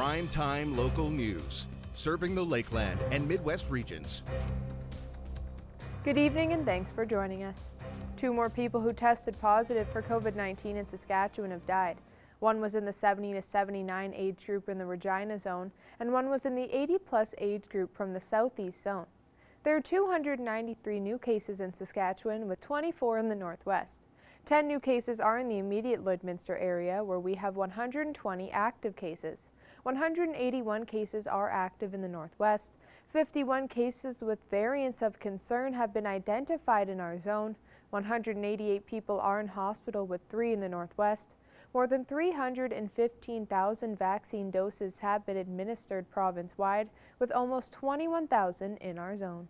Primetime local news, serving the Lakeland and Midwest regions. Good evening and thanks for joining us. 2 more people who tested positive for COVID-19 in Saskatchewan have died. One was in the 70 to 79 age group in the Regina zone, and one was in the 80-plus age group from the Southeast zone. There are 293 new cases in Saskatchewan, with 24 in the Northwest. 10 new cases are in the immediate Lloydminster area, where we have 120 active cases. 181 cases are active in the Northwest. 51 cases with variants of concern have been identified in our zone. 188 people are in hospital, with 3 in the Northwest. More than 315,000 vaccine doses have been administered province-wide, with almost 21,000 in our zone.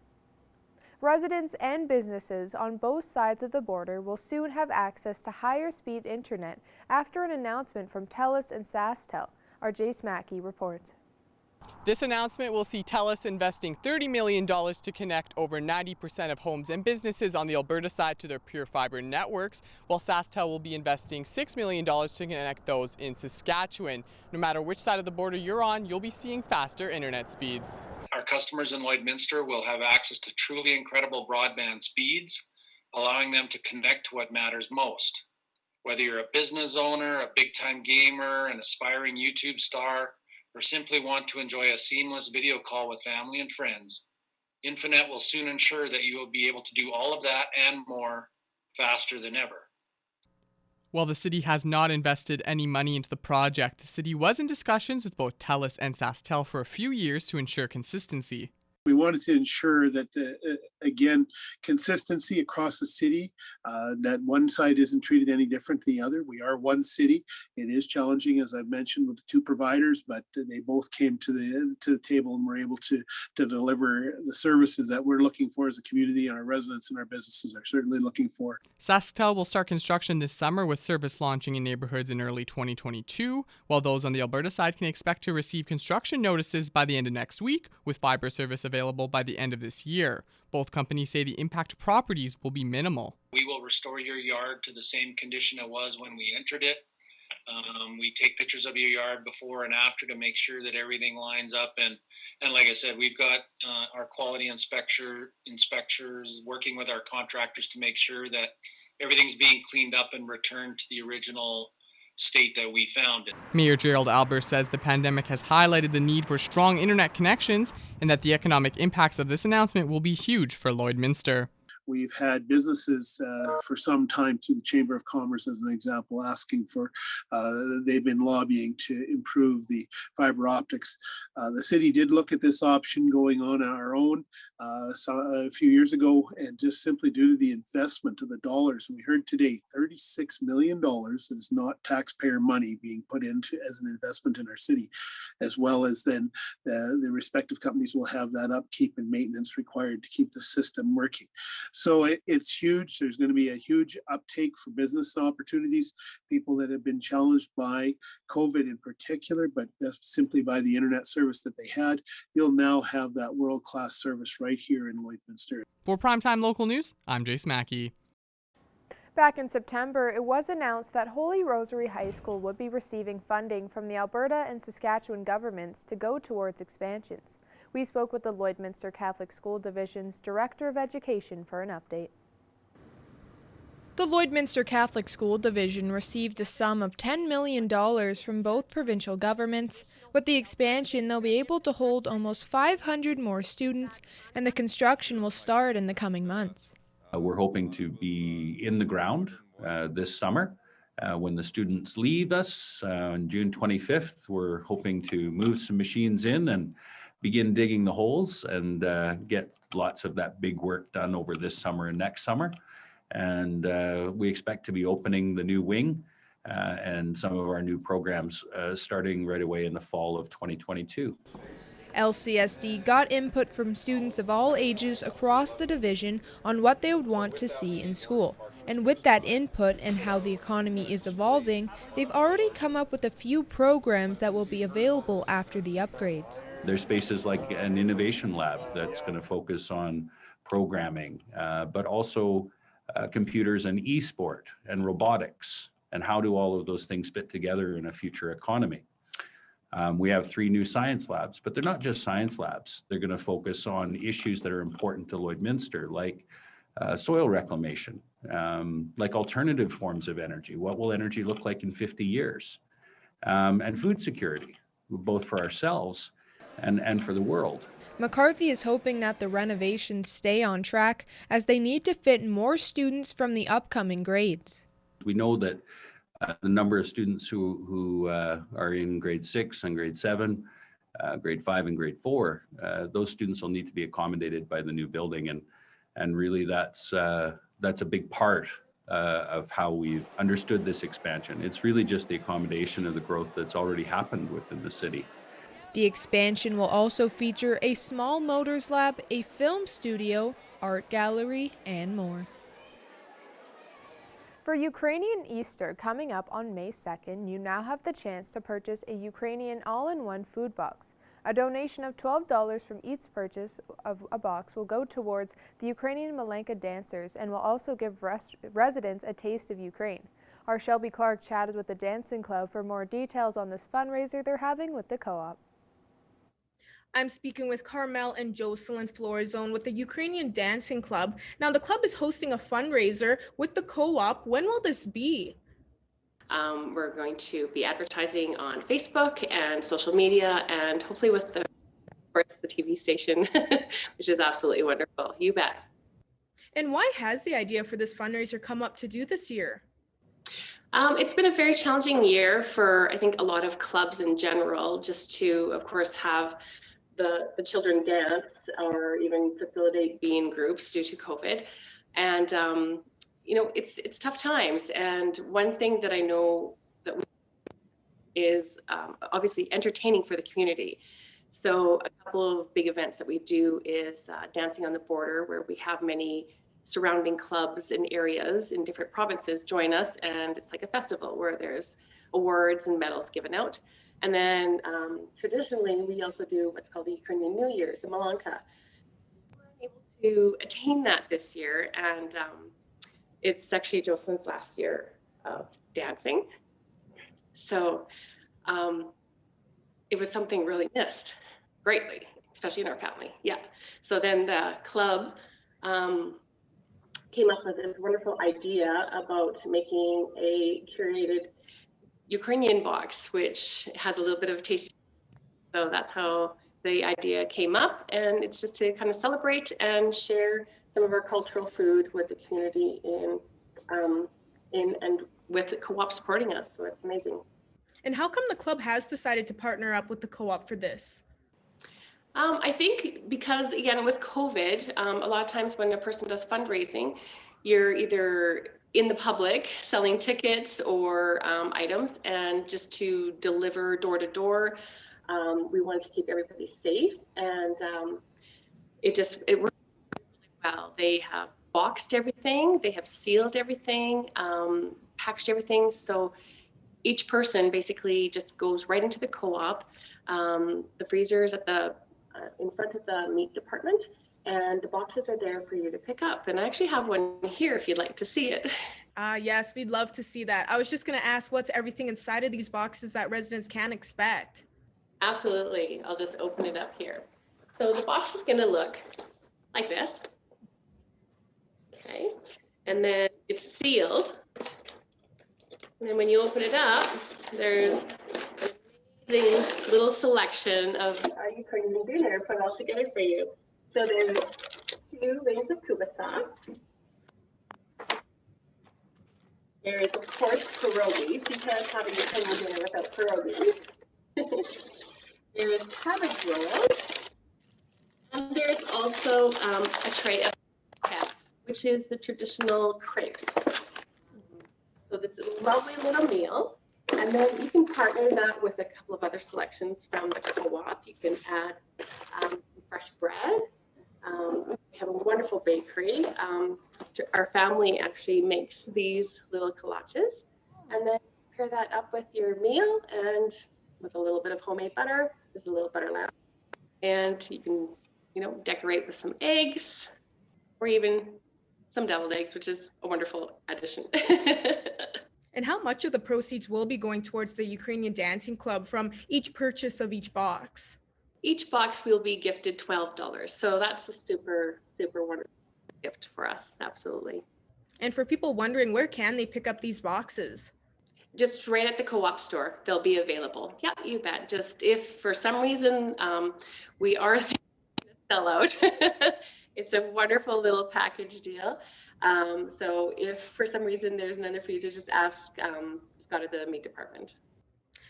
Residents and businesses on both sides of the border will soon have access to higher-speed internet after an announcement from TELUS and SaskTel. Our Jace Mackey reports. This announcement will see TELUS investing $30 million to connect over 90% of homes and businesses on the Alberta side to their pure fiber networks, while SaskTel will be investing $6 million to connect those in Saskatchewan. No matter which side of the border you're on, you'll be seeing faster internet speeds. Our customers in Lloydminster will have access to truly incredible broadband speeds, allowing them to connect to what matters most. Whether you're a business owner, a big-time gamer, an aspiring YouTube star, or simply want to enjoy a seamless video call with family and friends, Infinet will soon ensure that you will be able to do all of that and more faster than ever. While the city has not invested any money into the project, the city was in discussions with both TELUS and SaskTel for a few years to ensure consistency. We wanted to ensure that, again, consistency across the city, that one side isn't treated any different than the other. We are one city. It is challenging, as I've mentioned, with the 2 providers, but they both came to the table and were able to deliver the services that we're looking for as a community, and our residents and our businesses are certainly looking for. SaskTel will start construction this summer, with service launching in neighborhoods in early 2022, while those on the Alberta side can expect to receive construction notices by the end of next week, with fiber service available by the end of this year. Both companies say the impact to properties will be minimal. We will restore your yard to the same condition it was when we entered it. We take pictures of your yard before and after to make sure that everything lines up. And like I said, we've got our quality inspectors working with our contractors to make sure that everything's being cleaned up and returned to the original state that we found it. Mayor Gerald Albers says the pandemic has highlighted the need for strong internet connections and that the economic impacts of this announcement will be huge for Lloydminster. We've had businesses for some time, through the Chamber of Commerce as an example, asking for, they've been lobbying to improve the fiber optics. The city did look at this option going on our own a few years ago, and just simply due to the investment of the dollars, and we heard today $36 million that is not taxpayer money being put into as an investment in our city, as well as then the respective companies will have that upkeep and maintenance required to keep the system working. So it's huge. There's going to be a huge uptake for business opportunities, people that have been challenged by COVID in particular, but just simply by the internet service that they had. You'll now have that world-class service right here in Lloydminster. For Primetime Local News, I'm Jace Mackey. Back in September, it was announced that Holy Rosary High School would be receiving funding from the Alberta and Saskatchewan governments to go towards expansions. We spoke with the Lloydminster Catholic School Division's Director of Education for an update. The Lloydminster Catholic School Division received a sum of $10 million from both provincial governments. With the expansion, they'll be able to hold almost 500 more students, and the construction will start in the coming months. We're hoping to be in the ground this summer. When the students leave us on June 25th, we're hoping to move some machines in and begin digging the holes and get lots of that big work done over this summer and next summer. And we expect to be opening the new wing and some of our new programs starting right away in the fall of 2022. LCSD got input from students of all ages across the division on what they would want to see in school. And with that input and how the economy is evolving, they've already come up with a few programs that will be available after the upgrades. There's spaces like an innovation lab that's going to focus on programming, but also computers and e-sport and robotics, and how do all of those things fit together in a future economy. We have 3 new science labs, but they're not just science labs. They're going to focus on issues that are important to Lloydminster, like soil reclamation, like alternative forms of energy. What will energy look like in 50 years? And food security, both for ourselves and for the world. McCarthy is hoping that the renovations stay on track as they need to fit more students from the upcoming grades. We know that the number of students who are in grade 6 and grade 7, grade 5 and grade 4, those students will need to be accommodated by the new building, and really that's a big part of how we've understood this expansion. It's really just the accommodation of the growth that's already happened within the city. The expansion will also feature a small motors lab, a film studio, art gallery, and more. For Ukrainian Easter coming up on May 2nd, you now have the chance to purchase a Ukrainian all-in-one food box. A donation of $12 from each purchase of a box will go towards the Ukrainian Malenka dancers and will also give residents a taste of Ukraine. Our Shelby Clark chatted with the Dancing Club for more details on this fundraiser they're having with the co-op. I'm speaking with Carmel and Jocelyn Florizone with the Ukrainian Dancing Club. Now, the club is hosting a fundraiser with the co-op. When will this be? We're going to be advertising on Facebook and social media, and hopefully with the TV station, which is absolutely wonderful. You bet. And why has the idea for this fundraiser come up to do this year? It's been a very challenging year for, I think, a lot of clubs in general, just to, of course, have the children dance or even facilitate being groups due to COVID. And, it's tough times. And one thing that I know that is obviously entertaining for the community. So a couple of big events that we do is Dancing on the Border, where we have many surrounding clubs and areas in different provinces join us. And it's like a festival where there's awards and medals given out. And then traditionally, we also do what's called the Ukrainian New Year's in Malanka. We were able to attain that this year, and it's actually Jocelyn's last year of dancing. So it was something really missed greatly, especially in our family. Yeah. So then the club came up with this wonderful idea about making a curated Ukrainian box, which has a little bit of a taste. So that's how the idea came up, and it's just to kind of celebrate and share some of our cultural food with the community in and with the co-op supporting us. So it's amazing. And how come the club has decided to partner up with the co-op for this? I think because, again, with COVID, a lot of times when a person does fundraising, you're either in the public selling tickets or items, and just to deliver door to door, we wanted to keep everybody safe, and it worked really well. They have boxed everything, they have sealed everything, packaged everything, so each person basically just goes right into the co-op. The freezer's at the in front of the meat department, and the boxes are there for you to pick up. And I actually have one here if you'd like to see it. Yes, we'd love to see that. I was just going to ask, what's everything inside of these boxes that residents can expect? Absolutely. I'll just open it up here. So the box is going to look like this. Okay. And then it's sealed. And then when you open it up, there's an amazing little selection of our Ukrainian dinner put all together for you. So there's 2 rings of kubasa. There's, of course, pierogies. You can't have a Ukrainian dinner without pierogies. There's cabbage rolls. And there's also a tray of kef, which is the traditional crepes. So that's a lovely little meal. And then you can partner that with a couple of other selections from the co-op. You can add some fresh bread. We have a wonderful bakery. Our family actually makes these little collages, and then pair that up with your meal and with a little bit of homemade butter. There's a little butter lamb, and you can, decorate with some eggs or even some deviled eggs, which is a wonderful addition. And how much of the proceeds will be going towards the Ukrainian Dancing Club from each purchase of each box? Each box will be gifted $12. So that's a super, super wonderful gift for us. Absolutely. And for people wondering, where can they pick up these boxes? Just right at the co-op store, they'll be available. Yeah, you bet. Just if for some reason we are thinking of sell out, it's a wonderful little package deal. So if for some reason there's none for you, just ask Scott at the meat department.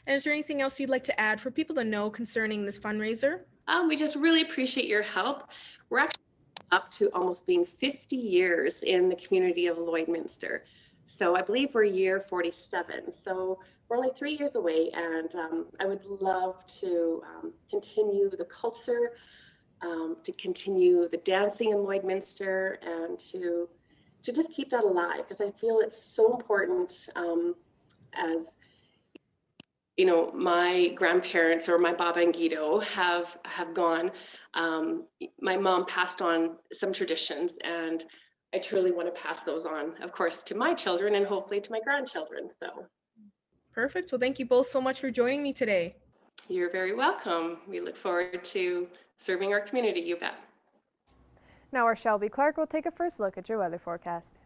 And is there anything else you'd like to add for people to know concerning this fundraiser? We just really appreciate your help. We're actually up to almost being 50 years in the community of Lloydminster. So I believe we're year 47. So we're only 3 years away, and I would love to continue the culture, to continue the dancing in Lloydminster, and to just keep that alive, because I feel it's so important. As you know, my grandparents or my Baba and Guido have gone. My mom passed on some traditions, and I truly want to pass those on, of course, to my children and hopefully to my grandchildren. So Perfect. Well, thank you both so much for joining me today. You're very welcome. We look forward to serving our community, you bet. Now our Shelby Clark will take a first look at your weather forecast.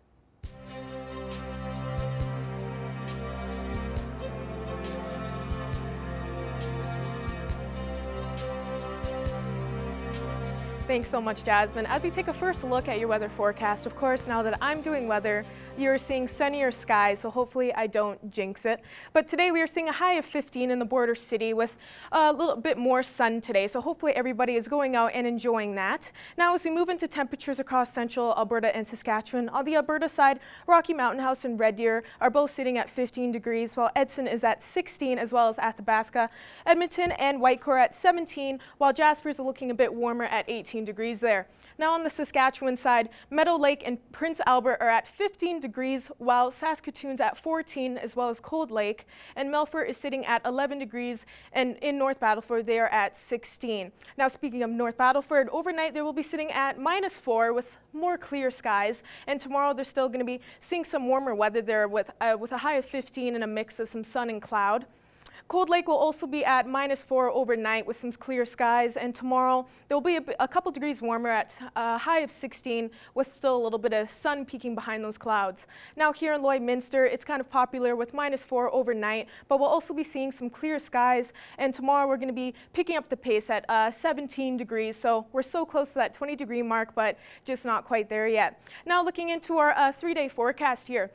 Thanks so much, Jasmine. As we take a first look at your weather forecast, of course, now that I'm doing weather, you're seeing sunnier skies, so hopefully I don't jinx it. But today we are seeing a high of 15 in the border city with a little bit more sun today, so hopefully everybody is going out and enjoying that. Now as we move into temperatures across central Alberta and Saskatchewan, on the Alberta side, Rocky Mountain House and Red Deer are both sitting at 15 degrees, while Edson is at 16, as well as Athabasca. Edmonton and Whitecourt at 17, while Jasper is looking a bit warmer at 18 degrees there. Now on the Saskatchewan side, Meadow Lake and Prince Albert are at 15 degrees, while Saskatoon's at 14, as well as Cold Lake, and Melfort is sitting at 11 degrees, and in North Battleford they are at 16. Now speaking of North Battleford, overnight they will be sitting at -4 with more clear skies, and tomorrow they're still going to be seeing some warmer weather there with a high of 15 and a mix of some sun and cloud. Cold Lake will also be at -4 overnight with some clear skies, and tomorrow there will be a couple degrees warmer at a high of 16 with still a little bit of sun peeking behind those clouds. Now here in Lloydminster, it's kind of popular with -4 overnight, but we'll also be seeing some clear skies, and tomorrow we're going to be picking up the pace at 17 degrees, so we're so close to that 20-degree mark, but just not quite there yet. Now looking into our 3-day forecast here.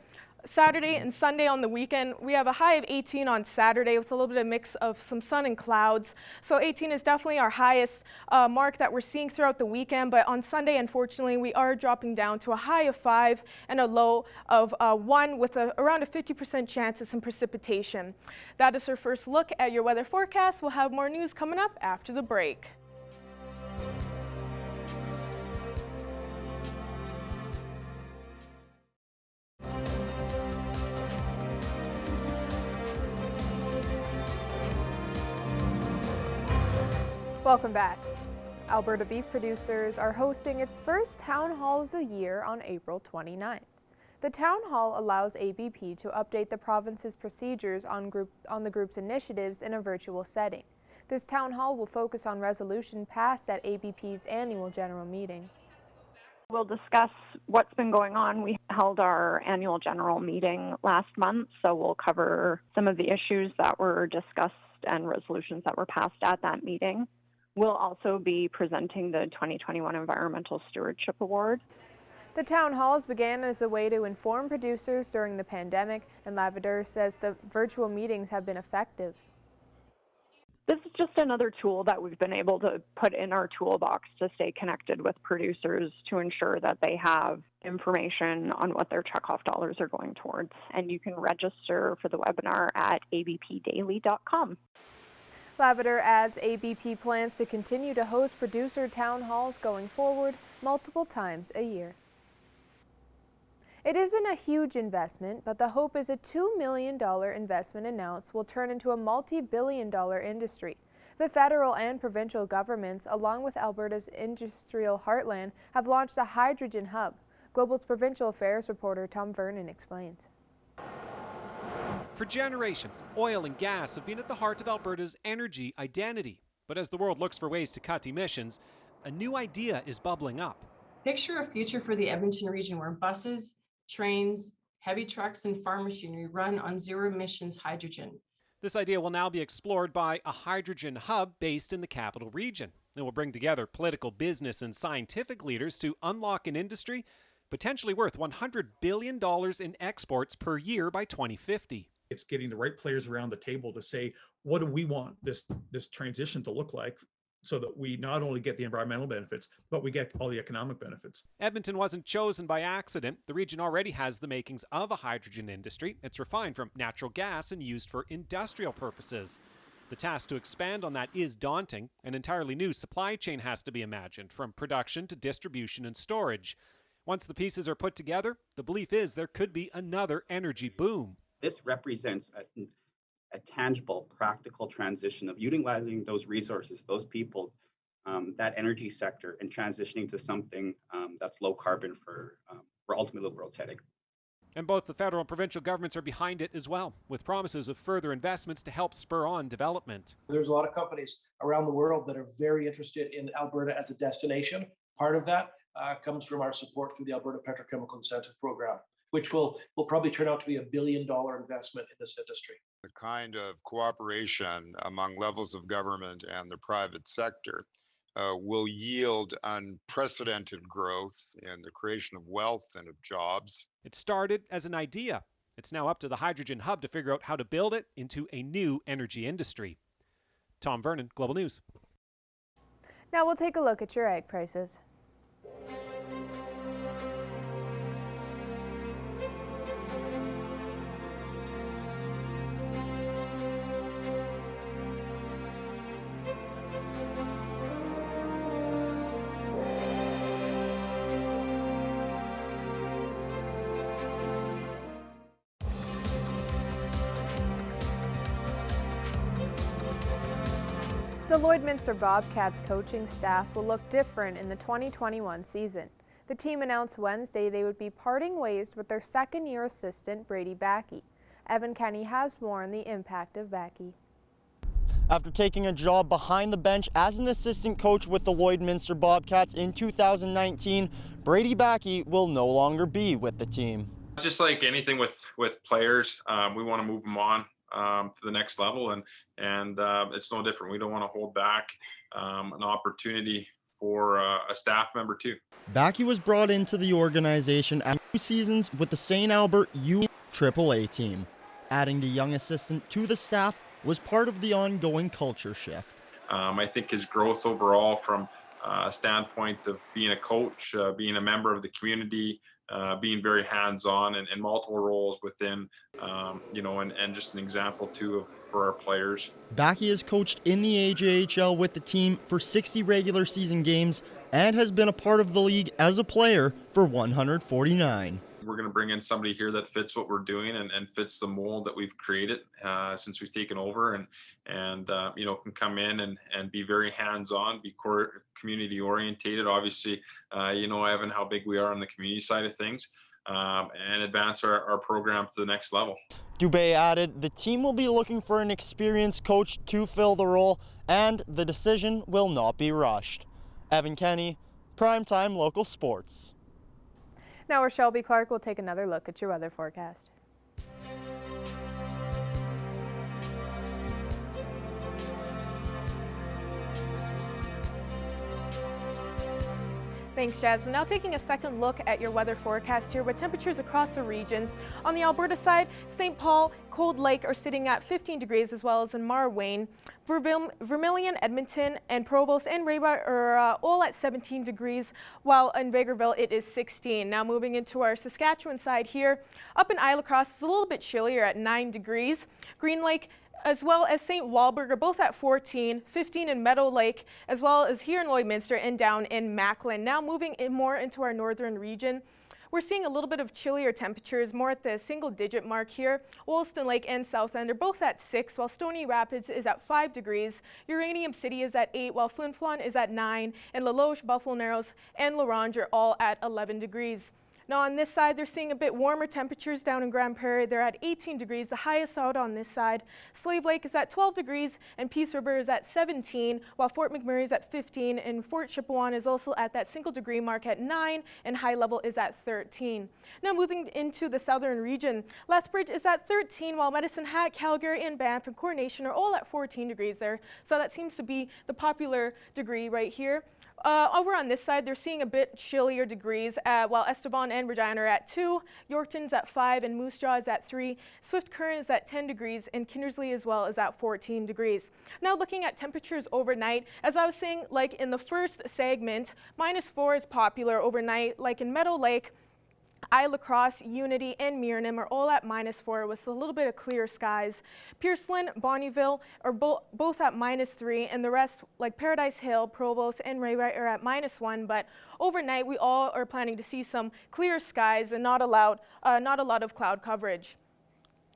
Saturday and Sunday on the weekend, we have a high of 18 on Saturday with a little bit of mix of some sun and clouds. So 18 is definitely our highest mark that we're seeing throughout the weekend, but on Sunday, unfortunately, we are dropping down to a high of 5 and a low of 1 with around a 50% chance of some precipitation. That is our first look at your weather forecast. We'll have more news coming up after the break. Welcome back. Alberta beef producers are hosting its first town hall of the year on April 29th. The town hall allows ABP to update the province's procedures on the group's initiatives in a virtual setting. This town hall will focus on resolution passed at ABP's annual general meeting. We'll discuss what's been going on. We held our annual general meeting last month, so we'll cover some of the issues that were discussed and resolutions that were passed at that meeting. We'll also be presenting the 2021 Environmental Stewardship Award. The town halls began as a way to inform producers during the pandemic, and Lavadeur says the virtual meetings have been effective. This is just another tool that we've been able to put in our toolbox to stay connected with producers to ensure that they have information on what their checkoff dollars are going towards. And you can register for the webinar at abpdaily.com. Lavadeur adds ABP plans to continue to host producer town halls going forward multiple times a year. It isn't a huge investment, but the hope is a $2 million investment announced will turn into a multi-billion-dollar industry. The federal and provincial governments, along with Alberta's industrial heartland, have launched a hydrogen hub. Global's provincial affairs reporter Tom Vernon explains. For generations, oil and gas have been at the heart of Alberta's energy identity. But as the world looks for ways to cut emissions, a new idea is bubbling up. Picture a future for the Edmonton region where buses, trains, heavy trucks, and farm machinery run on zero emissions hydrogen. This idea will now be explored by a hydrogen hub based in the capital region. It will bring together political, business, and scientific leaders to unlock an industry potentially worth $100 billion in exports per year by 2050. It's getting the right players around the table to say, what do we want this transition to look like, so that we not only get the environmental benefits, but we get all the economic benefits. Edmonton wasn't chosen by accident. The region already has the makings of a hydrogen industry. It's refined from natural gas and used for industrial purposes. The task to expand on that is daunting. An entirely new supply chain has to be imagined, from production to distribution and storage. Once the pieces are put together, the belief is there could be another energy boom. This represents a tangible, practical transition of utilizing those resources, those people, that energy sector, and transitioning to something that's low carbon for where ultimately the world's heading. And both the federal and provincial governments are behind it as well, with promises of further investments to help spur on development. There's a lot of companies around the world that are very interested in Alberta as a destination. Part of that comes from our support through the Alberta Petrochemical Incentive Program, which will probably turn out to be $1 billion investment in this industry. The kind of cooperation among levels of government and the private sector will yield unprecedented growth in the creation of wealth and of jobs. It started as an idea. It's now up to the hydrogen hub to figure out how to build it into a new energy industry. Tom Vernon, Global News. Now we'll take a look at your egg prices. The Lloydminster Bobcats coaching staff will look different in the 2021 season. The team announced Wednesday they would be parting ways with their second-year assistant, Brady Backey. Evan Kenny has more on the impact of Backey. After taking a job behind the bench as an assistant coach with the Lloydminster Bobcats in 2019, Brady Backey will no longer be with the team. Just like anything with players, we want to move them on to the next level, and it's no different. We don't want to hold back an opportunity for a staff member too. Backey was brought into the organization after 2 seasons with the St. Albert U AAA team. Adding the young assistant to the staff was part of the ongoing culture shift. I think his growth overall, from a standpoint of being a coach, being a member of the community, being very hands-on in multiple roles within, and just an example too for our players. Backey has coached in the AJHL with the team for 60 regular season games and has been a part of the league as a player for 149. We're going to bring in somebody here that fits what we're doing and fits the mold that we've created since we've taken over, and can come in and be very hands-on, be community orientated. Obviously, Evan, how big we are on the community side of things, and advance our program to the next level. Dubé added, the team will be looking for an experienced coach to fill the role, and the decision will not be rushed. Evan Kenny, Primetime Local Sports. Now, where Shelby Clark will take another look at your weather forecast. Thanks, Jazz. Now taking a second look at your weather forecast here with temperatures across the region. On the Alberta side, St. Paul, Cold Lake are sitting at 15 degrees, as well as in Marwayne. Vermilion, Edmonton, and Provost and Raybar are all at 17 degrees, while in Vegreville it is 16. Now moving into our Saskatchewan side here, up in Isle Cross it's a little bit chillier at 9 degrees. Green Lake as well as St. Walburg are both at 14, 15 in Meadow Lake, as well as here in Lloydminster and down in Macklin. Now moving in more into our northern region, we're seeing a little bit of chillier temperatures, more at the single-digit mark here. Wollaston Lake and South End are both at 6, while Stony Rapids is at 5 degrees. Uranium City is at 8, while Flin Flon is at 9, and La Loge, Buffalo Narrows, and La Ronge are all at 11 degrees. Now on this side, they're seeing a bit warmer temperatures down in Grand Prairie. They're at 18 degrees, the highest out on this side. Slave Lake is at 12 degrees and Peace River is at 17, while Fort McMurray is at 15 and Fort Chipewyan is also at that single degree mark at 9 and high level is at 13. Now moving into the southern region, Lethbridge is at 13 while Medicine Hat, Calgary and Banff and Coronation are all at 14 degrees there. So that seems to be the popular degree right here. Over on this side, they're seeing a bit chillier degrees, while Estevan and Regina are at 2, Yorkton's at 5, and Moose Jaw is at 3. Swift Current is at 10 degrees, and Kindersley as well is at 14 degrees. Now looking at temperatures overnight, as I was saying, like in the first segment, -4 is popular overnight, like in Meadow Lake, Isle Cross, Unity, and Mirnim are all at -4 with a little bit of clear skies. Pierceland, Bonnyville are both at -3, and the rest, like Paradise Hill, Provost, and Raywright, are at -1. But overnight, we all are planning to see some clear skies and not a lot of cloud coverage.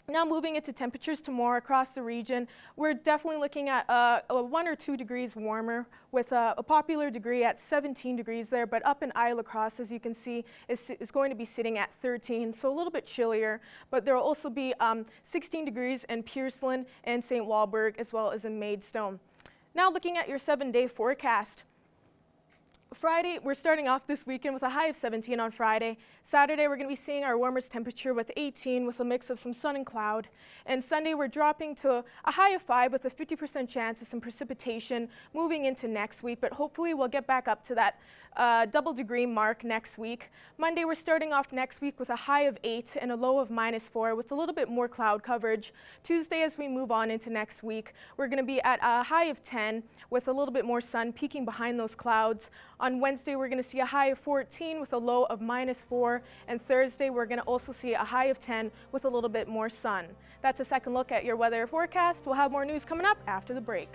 Now moving into temperatures tomorrow across the region, we're definitely looking at 1 or 2 degrees warmer with a popular degree at 17 degrees there, but up in Isle Cross, as you can see, is going to be sitting at 13, so a little bit chillier, but there will also be 16 degrees in Pierceland and St. Walburg as well as in Maidstone. Now looking at your 7-day forecast. Friday, we're starting off this weekend with a high of 17 on Friday. Saturday, we're going to be seeing our warmest temperature with 18 with a mix of some sun and cloud. And Sunday, we're dropping to a high of 5 with a 50% chance of some precipitation moving into next week, but hopefully we'll get back up to that double degree mark next week. Monday, we're starting off next week with a high of 8 and a low of -4 with a little bit more cloud coverage. Tuesday, as we move on into next week, we're going to be at a high of 10 with a little bit more sun peeking behind those clouds. On Wednesday, we're going to see a high of 14 with a low of -4, and Thursday, we're going to also see a high of 10 with a little bit more sun. That's a second look at your weather forecast. We'll have more news coming up after the break.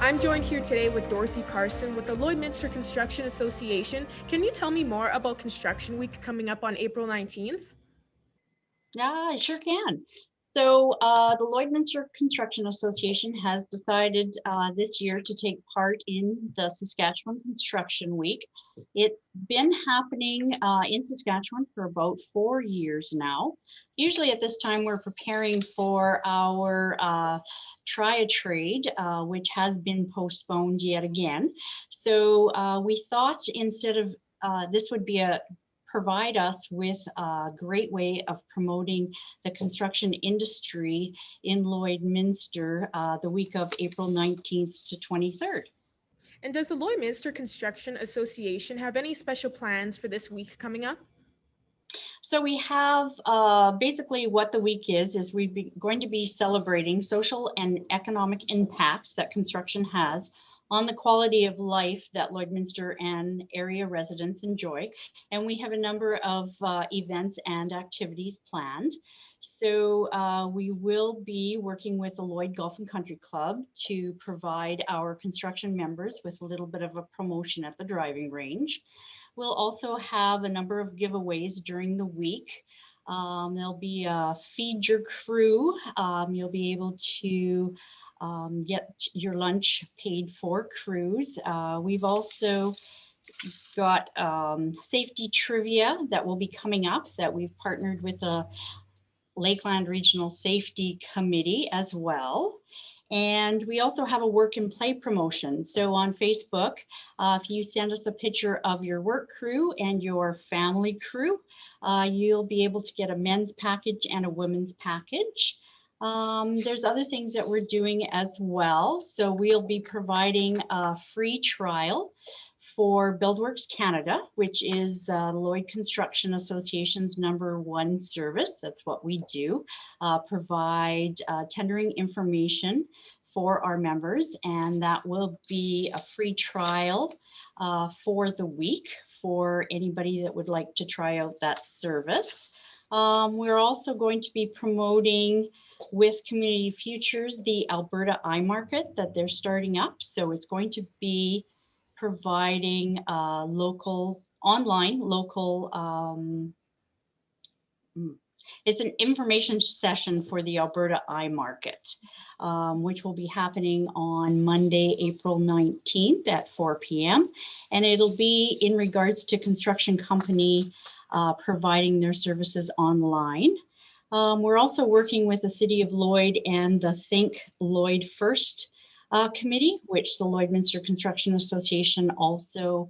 I'm joined here today with Dorothy Carson with the Lloydminster Construction Association. Can you tell me more about Construction Week coming up on April 19th? Yeah, I sure can. So the Lloydminster Construction Association has decided this year to take part in the Saskatchewan Construction Week. It's been happening in Saskatchewan for about 4 years now. Usually at this time, we're preparing for our Tri-a-Trade, which has been postponed yet again. So we thought instead of this would be provide us with a great way of promoting the construction industry in Lloydminster the week of April 19th to 23rd. And does the Lloydminster Construction Association have any special plans for this week coming up? So we have basically what the week is we're going to be celebrating social and economic impacts that construction has on the quality of life that Lloydminster and area residents enjoy. And we have a number of events and activities planned. So we will be working with the Lloyd Golf and Country Club to provide our construction members with a little bit of a promotion at the driving range. We'll also have a number of giveaways during the week. There'll be a Feed Your Crew. You'll be able to get your lunch paid for cruise. We've also got safety trivia that will be coming up that we've partnered with the Lakeland Regional Safety Committee as well. And we also have a work and play promotion. So on Facebook, if you send us a picture of your work crew and your family crew, you'll be able to get a men's package and a women's package. There's other things that we're doing as well. So we'll be providing a free trial for BuildWorks Canada, which is Lloyd Construction Association's #1 service. That's what we do, provide tendering information for our members, and that will be a free trial for the week for anybody that would like to try out that service. We're also going to be promoting with Community Futures the Alberta iMarket that they're starting up. So it's going to be providing local online local it's an information session for the Alberta Eye Market, which will be happening on Monday, April 19th at 4 p.m. And it'll be in regards to construction company providing their services online. We're also working with the City of Lloyd and the Think Lloyd First committee, which the Lloydminster Construction Association also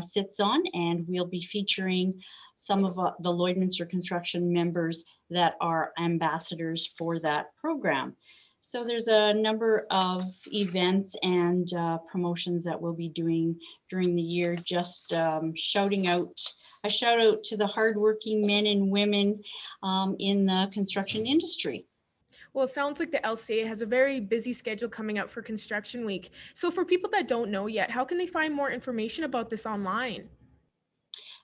sits on, and we'll be featuring some of the Lloydminster Construction members that are ambassadors for that program. So there's a number of events and promotions that we'll be doing during the year, just shouting out, a shout out to the hardworking men and women in the construction industry. Well, it sounds like the LCA has a very busy schedule coming up for Construction Week. So for people that don't know yet, how can they find more information about this online?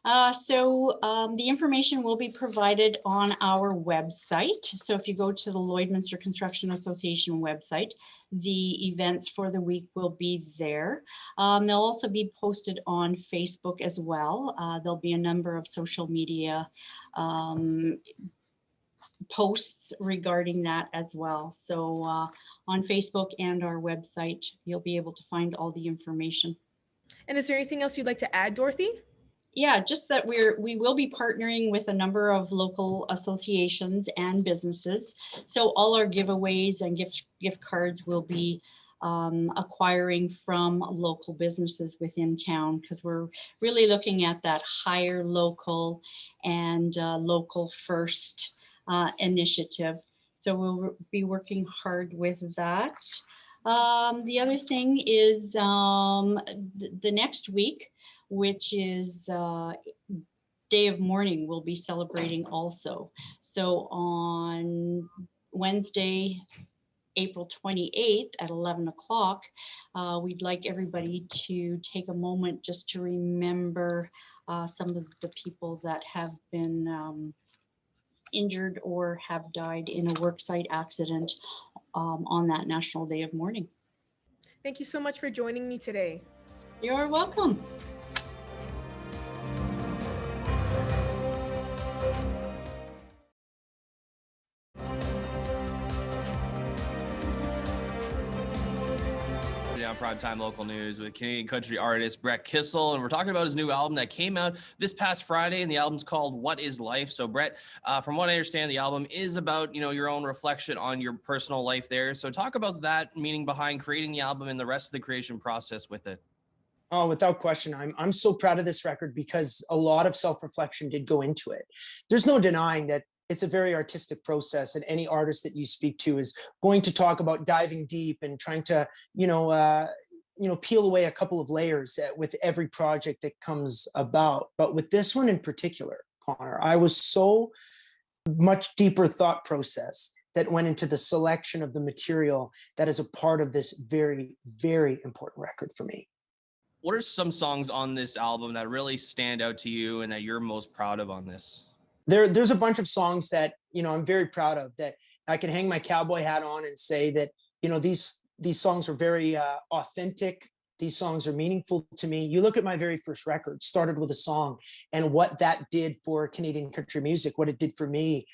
The information will be provided on our website. So if you go to the Lloydminster Construction Association website, the events for the week will be there. They'll also be posted on Facebook as well. There'll be a number of social media posts regarding that as well. So on Facebook and our website, you'll be able to find all the information. And is there anything else you'd like to add, Dorothy? Yeah, just that we will be partnering with a number of local associations and businesses. So all our giveaways and gift cards will be acquiring from local businesses within town, because we're really looking at that higher local and local first initiative. So we'll be working hard with that. The other thing is the next week, which is Day of Mourning, we'll be celebrating also. So on Wednesday, April 28th at 11 o'clock, we'd like everybody to take a moment just to remember some of the people that have been injured or have died in a worksite accident on that National Day of Mourning. Thank you so much for joining me today. You're welcome. On Primetime Local News with Canadian country artist Brett Kissel, and we're talking about his new album that came out this past Friday, and the album's called What Is Life. So Brett, from what I understand, the album is about, you know, your own reflection on your personal life there. So talk about that meaning behind creating the album and the rest of the creation process with it. Oh, without question. I'm so proud of this record because a lot of self-reflection did go into it. There's no denying that it's a very artistic process, and any artist that you speak to is going to talk about diving deep and trying to, peel away a couple of layers with every project that comes about. But with this one in particular, Connor, I was so much deeper thought process that went into the selection of the material that is a part of this very, very important record for me. What are some songs on this album that really stand out to you and that you're most proud of on this? There's a bunch of songs that, I'm very proud of, that I can hang my cowboy hat on and say that, these songs are very authentic. These songs are meaningful to me. You look at my very first record, started with a song, and what that did for Canadian country music, what it did for me,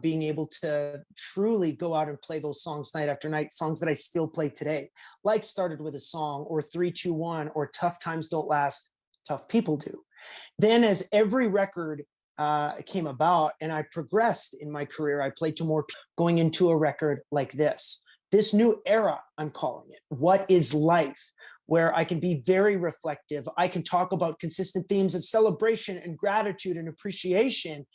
being able to truly go out and play those songs night after night, songs that I still play today, like Started With a Song or 3-2-1 or Tough Times Don't Last, Tough People Do. Then as every record came about and I progressed in my career, I played to more people, going into a record like this new era, I'm calling it, What Is Life, where I can be very reflective. I can talk about consistent themes of celebration and gratitude and appreciation.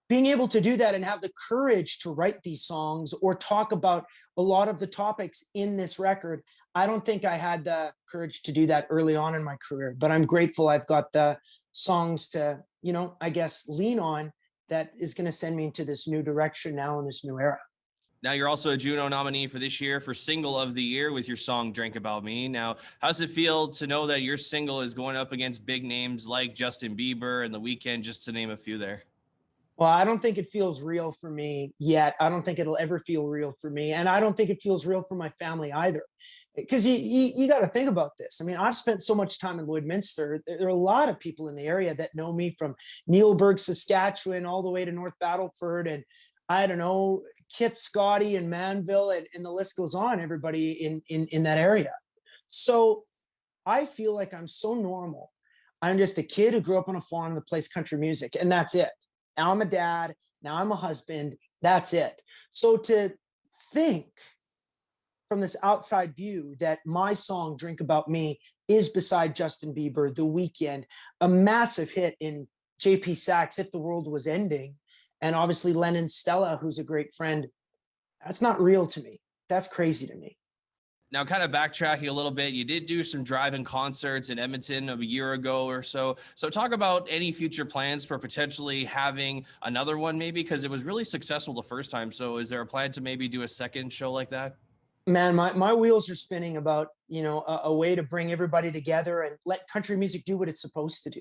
Being able to do that and have the courage to write these songs or talk about a lot of the topics in this record, I don't think I had the courage to do that early on in my career, but I'm grateful I've got the songs to, I guess, lean on that is going to send me into this new direction now in this new era. Now, you're also a Juno nominee for this year for Single of the Year with your song Drink About Me. Now, how does it feel to know that your single is going up against big names like Justin Bieber and The Weeknd, just to name a few there? Well, I don't think it feels real for me yet. I don't think it'll ever feel real for me. And I don't think it feels real for my family either. Because you got to think about this. I mean, I've spent so much time in Lloydminster. There are a lot of people in the area that know me from Neilburg, Saskatchewan, all the way to North Battleford. And I don't know, Kit, Scotty, and Manville, and the list goes on, everybody in that area. So I feel like I'm so normal. I'm just a kid who grew up on a farm that plays country music, and that's it. Now I'm a dad. Now I'm a husband. That's it. So to think from this outside view that my song Drink About Me is beside Justin Bieber, The Weeknd, a massive hit in JP Sachs, If the World Was Ending, and obviously Lennon Stella, who's a great friend, that's not real to me. That's crazy to me. Now, kind of backtracking a little bit, you did do some drive-in concerts in Edmonton a year ago or so. So talk about any future plans for potentially having another one maybe, because it was really successful the first time. So is there a plan to maybe do a second show like that? Man, my wheels are spinning about, a way to bring everybody together and let country music do what it's supposed to do.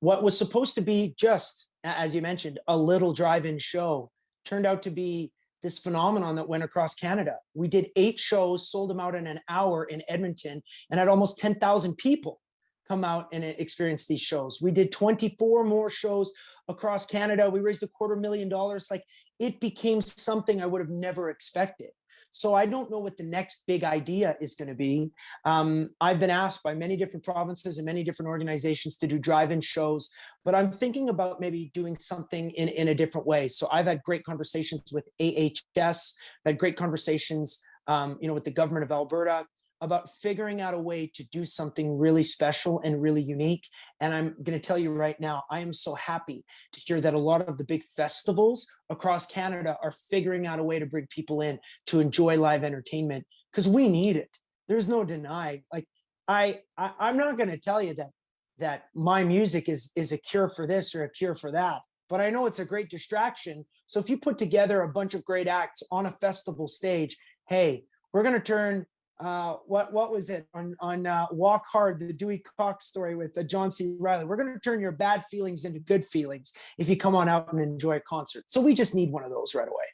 What was supposed to be just, as you mentioned, a little drive-in show turned out to be this phenomenon that went across Canada. We did 8 shows, sold them out in an hour in Edmonton, and had almost 10,000 people come out and experience these shows. We did 24 more shows across Canada. We raised $250,000. Like, it became something I would have never expected. So I don't know what the next big idea is going to be. I've been asked by many different provinces and many different organizations to do drive-in shows, but I'm thinking about maybe doing something in a different way. So I've had great conversations with AHS, had great conversations, with the government of Alberta about figuring out a way to do something really special and really unique. And I'm going to tell you right now, I am so happy to hear that a lot of the big festivals across Canada are figuring out a way to bring people in to enjoy live entertainment, because we need it. There's no denying. Like, I'm not going to tell you that my music is a cure for this or a cure for that, but I know it's a great distraction. So if you put together a bunch of great acts on a festival stage, hey, we're going to turn what was it on Walk Hard, the Dewey Cox story with John C. Reilly. We're going to turn your bad feelings into good feelings if you come on out and enjoy a concert. So we just need one of those right away.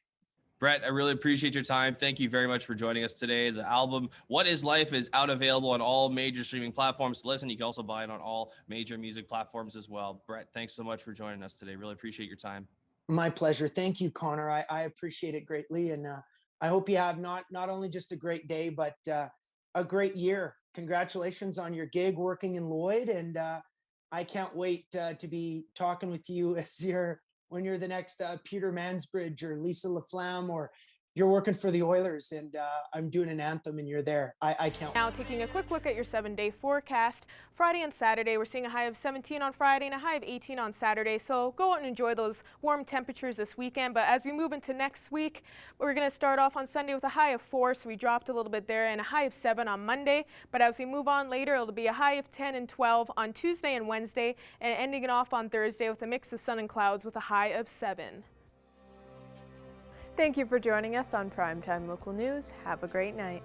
Brett, I really appreciate your time. Thank you very much for joining us today. The album, What Is Life, is out available on all major streaming platforms to listen. You can also buy it on all major music platforms as well. Brett, thanks so much for joining us today. Really appreciate your time. My pleasure. Thank you, Connor. I appreciate it greatly. And I hope you have not only just a great day, but a great year. Congratulations on your gig working in Lloyd. And I can't wait to be talking with you when you're the next Peter Mansbridge or Lisa Laflamme, or you're working for the Oilers and I'm doing an anthem and you're there. I can't. Now taking a quick look at your 7-day forecast. Friday and Saturday, we're seeing a high of 17 on Friday and a high of 18 on Saturday. So go out and enjoy those warm temperatures this weekend. But as we move into next week, we're going to start off on Sunday with a high of 4. So we dropped a little bit there, and a high of 7 on Monday. But as we move on later, it'll be a high of 10 and 12 on Tuesday and Wednesday, and ending it off on Thursday with a mix of sun and clouds with a high of 7. Thank you for joining us on Primetime Local News. Have a great night.